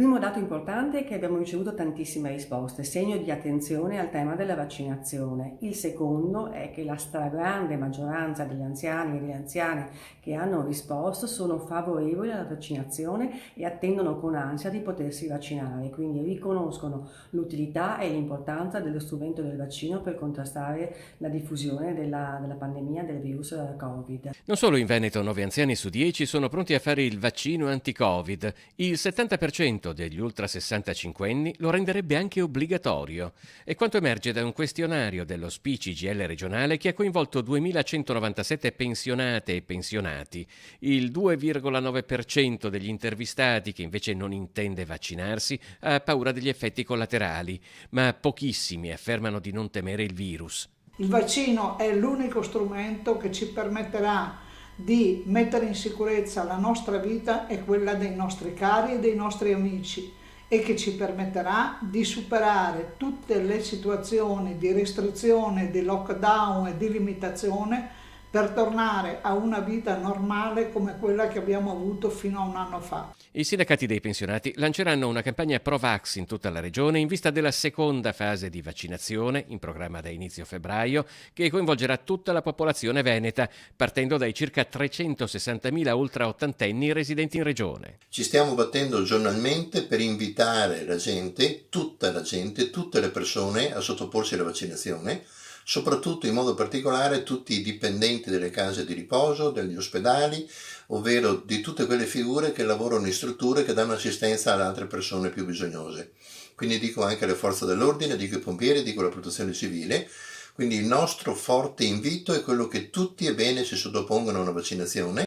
primo dato importante è che abbiamo ricevuto tantissime risposte, segno di attenzione al tema della vaccinazione. Il secondo è che la stragrande maggioranza degli anziani e delle anziane che hanno risposto sono favorevoli alla vaccinazione e attendono con ansia di potersi vaccinare, quindi riconoscono l'utilità e l'importanza dello strumento del vaccino per contrastare la diffusione della pandemia del virus Covid. Non solo in Veneto 9 anziani su 10 sono pronti a fare il vaccino anti-Covid, il 70% degli ultra 65enni lo renderebbe anche obbligatorio. È quanto emerge da un questionario dello SPI-CGIL regionale che ha coinvolto 2197 pensionate e pensionati. Il 2,9% degli intervistati, che invece non intende vaccinarsi, ha paura degli effetti collaterali, ma pochissimi affermano di non temere il virus. Il vaccino è l'unico strumento che ci permetterà di mettere in sicurezza la nostra vita e quella dei nostri cari e dei nostri amici e che ci permetterà di superare tutte le situazioni di restrizione, di lockdown e di limitazione per tornare a una vita normale come quella che abbiamo avuto fino a un anno fa. I sindacati dei pensionati lanceranno una campagna Pro-Vax in tutta la regione in vista della seconda fase di vaccinazione, in programma da inizio febbraio, che coinvolgerà tutta la popolazione veneta, partendo dai circa 360.000 ultraottantenni residenti in regione. Ci stiamo battendo giornalmente per invitare tutte le persone a sottoporsi alla vaccinazione, soprattutto in modo particolare tutti i dipendenti delle case di riposo, degli ospedali, ovvero di tutte quelle figure che lavorano in strutture che danno assistenza ad altre persone più bisognose. Quindi dico anche alle forze dell'ordine, dico ai pompieri, dico alla protezione civile. Quindi il nostro forte invito è quello che tutti e bene si sottopongano a una vaccinazione.